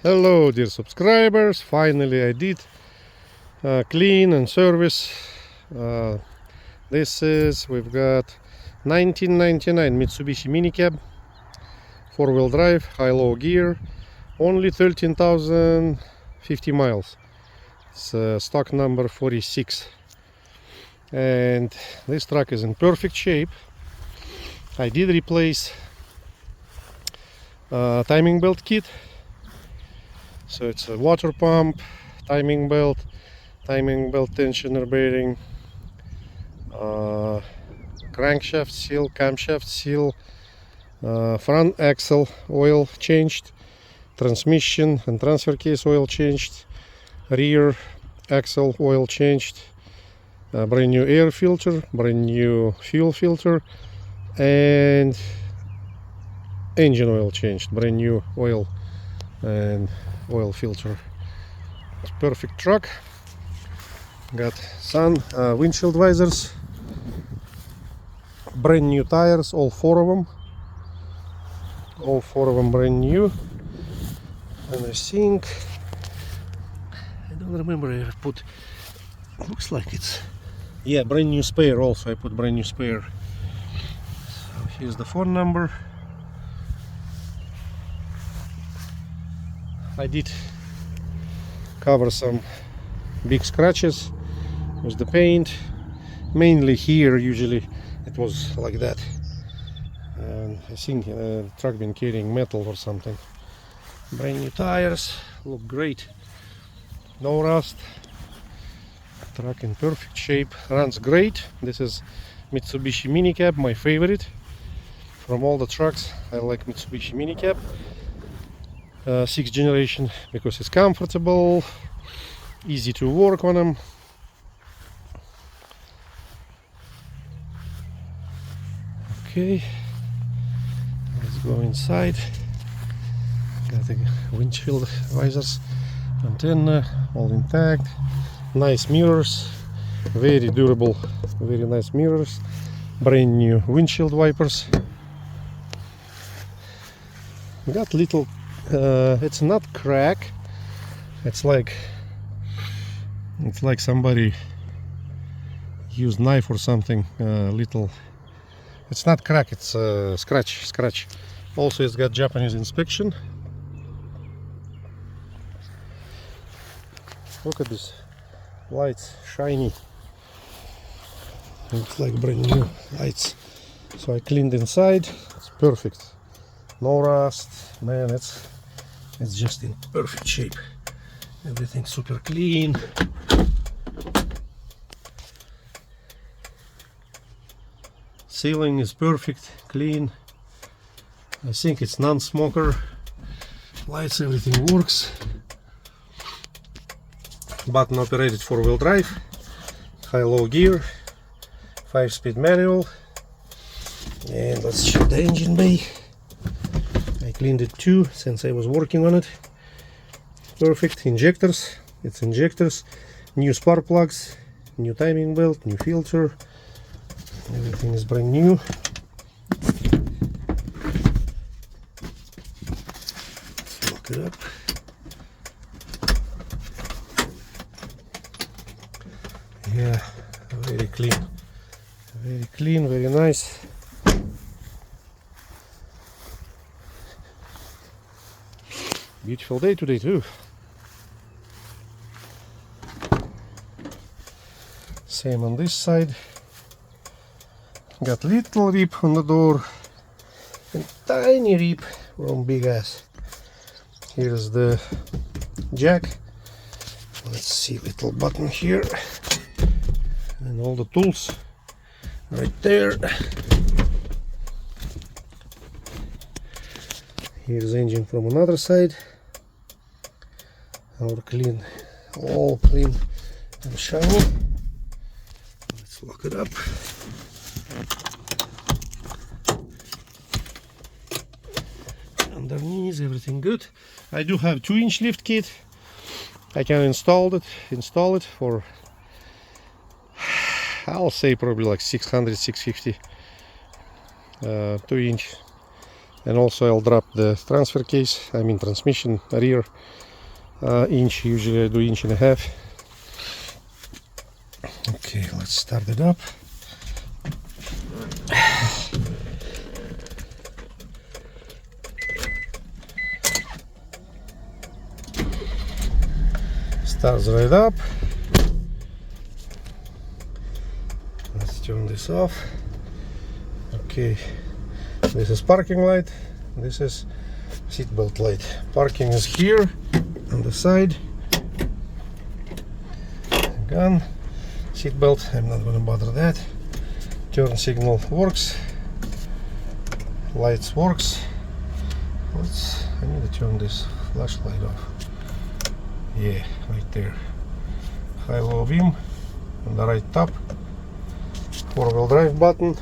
Hello dear subscribers, finally I did clean and service. We've got 1999 Mitsubishi MiniCab, 4-wheel drive, high-low gear, only 13,050 miles. It's stock number 46, and this truck is in perfect shape. I did replace timing belt kit. So it's a water pump, timing belt tensioner bearing, crankshaft seal, camshaft seal, front axle oil changed, transmission and transfer case oil changed, rear axle oil changed, brand new air filter, brand new fuel filter, and engine oil changed, brand new oil and oil filter. It's perfect truck. Got windshield visors, brand new tires, all four of them brand new. And I think, I don't remember if I put, looks like it's, yeah, brand new spare also. I put brand new spare. So here's the phone number. I did cover some big scratches with the paint, mainly here. Usually it was like that, and I think the truck been carrying metal or something. Brand new tires, look great, no rust, truck in perfect shape, runs great. This is Mitsubishi MiniCab, my favorite from all the trucks. I like Mitsubishi MiniCab 6th generation because it's comfortable, easy to work on them. Okay, let's go inside. Got the windshield visors, antenna, all intact. Nice mirrors, very durable, very nice mirrors. Brand new windshield wipers. Got little it's not crack, it's like somebody used knife or something, little, it's not crack, it's scratch. Also it's got Japanese inspection. Look at this lights, shiny, looks like brand new lights. So I cleaned inside, it's perfect, no rust, man, it's just in perfect shape. Everything super clean. Ceiling is perfect, clean. I think it's non-smoker. Lights, everything works. Button operated 4-wheel drive, high-low gear, 5-speed manual. And let's check the engine bay. I cleaned it too since I was working on it. Perfect. Injectors, it's injectors, new spark plugs, new timing belt, new filter, everything is brand new. Let's lock it up. Yeah, very clean, very nice. Beautiful day today too. Same on this side. Got little rip on the door and tiny rip from big ass. Here's the jack. Let's see, little button here and all the tools right there. Here's the engine from another side. All clean and shiny. Let's lock it up. Underneath, everything good. I do have 2-inch lift kit. I can install it for, I'll say probably like 600, 650. 2-inch And also I'll drop the transfer case, I mean transmission rear inch. Usually I do 1.5 inches. Okay, let's start it up. Starts right up. Let's turn this off. Okay, this is parking light, this is seatbelt light. Parking is here on the side. Gun, seatbelt, I'm not gonna bother that. Turn signal works, lights works. I need to turn this flashlight off. Yeah, right there. High-low beam on the right top. 4-wheel drive button.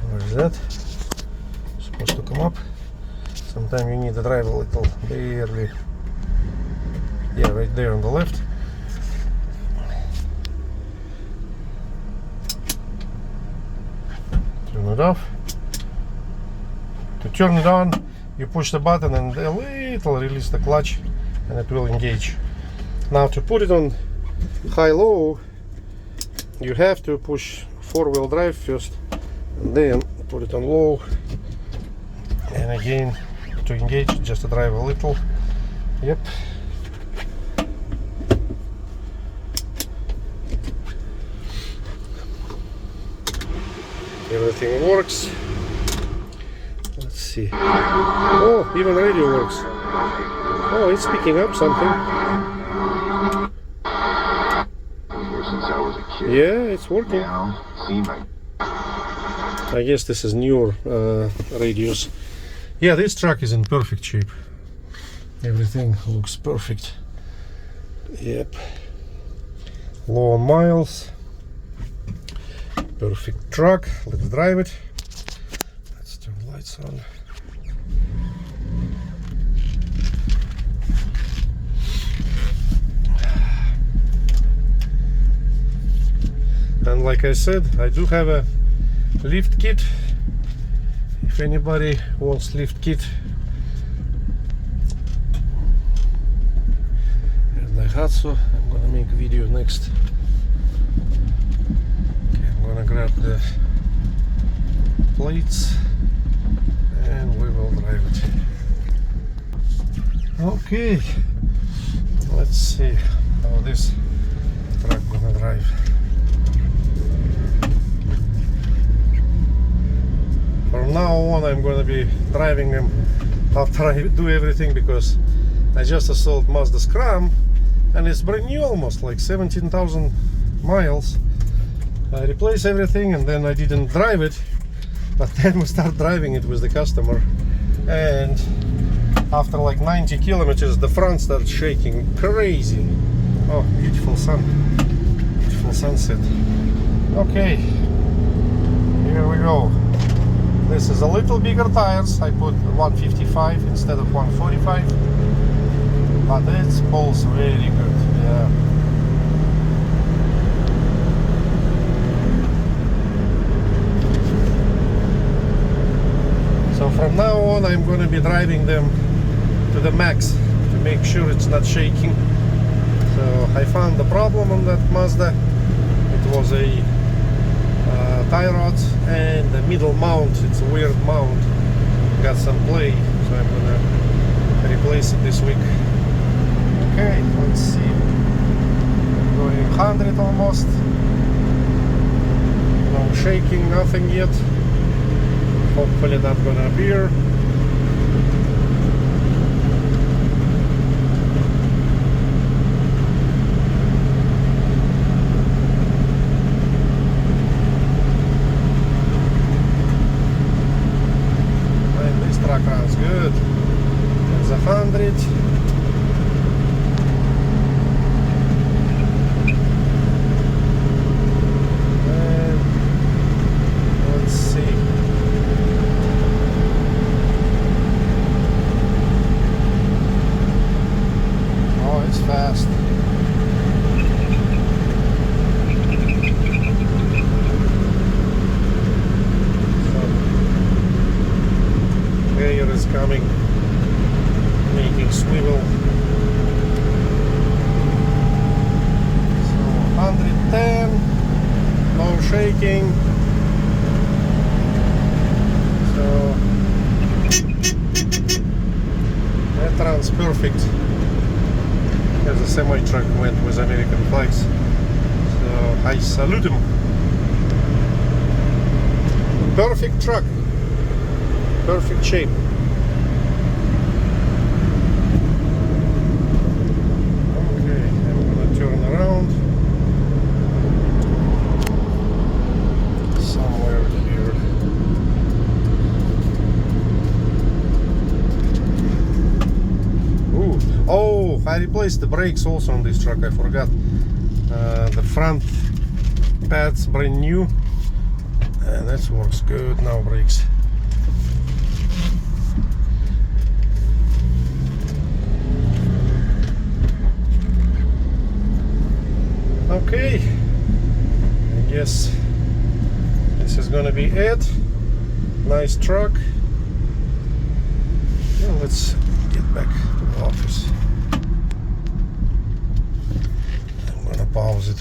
Where's that? Supposed to come up. Sometimes you need to drive a little barely. Yeah, right there on the left. Turn it off. To turn it on, you push the button and a little release the clutch and it will engage. Now to put it on high-low, you have to push 4-wheel drive first and then put it on low, and again to engage just to drive a little. Yep. Everything works. Let's see. Oh, even radio works. Oh, it's picking up something. Yeah, it's working. I guess this is newer radios. Yeah, this truck is in perfect shape. Everything looks perfect. Yep. Low on miles. Perfect truck. Let's drive it. Let's turn lights on. And like I said, I do have a lift kit. If anybody wants lift kit, and Daihatsu, I'm gonna make a video next. Okay, I'm gonna grab the plates and we will drive it. Okay, let's see how this truck gonna drive. From now on I'm gonna be driving them after I do everything, because I just sold Mazda Scram and it's brand new, almost like 17,000 miles. I replaced everything and then I didn't drive it, but then we start driving it with the customer, and after like 90 kilometers the front starts shaking crazy. Oh, beautiful sun, beautiful sunset. Okay, here we go. This is a little bigger tires. I put 155 instead of 145, but it pulls very good. Yeah. So from now on I'm going to be driving them to the max to make sure it's not shaking. So I found the problem on that Mazda. It was a tie rods and the middle mount. It's a weird mount, got some play, so I'm gonna replace it this week. Okay, let's see, going 100 almost, no shaking, nothing yet, hopefully not gonna appear. Runs good. There's 100. And let's see. Oh, it's fast. air is coming, making swivel. So 110, no shaking. So that runs perfect, as a semi-truck went with American flags. So I salute him. Perfect truck, perfect shape. Okay, I'm gonna turn around somewhere here. Ooh, oh, I replaced the brakes also on this truck. I forgot. The front pads brand new. And that works good now, brakes. Okay, I guess this is gonna be it. Nice truck. Now let's get back to the office. I'm gonna pause it.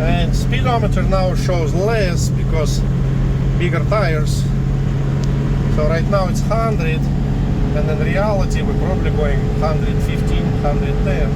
And speedometer now shows less because bigger tires. So right now it's 100, and in reality we're probably going 115, 110.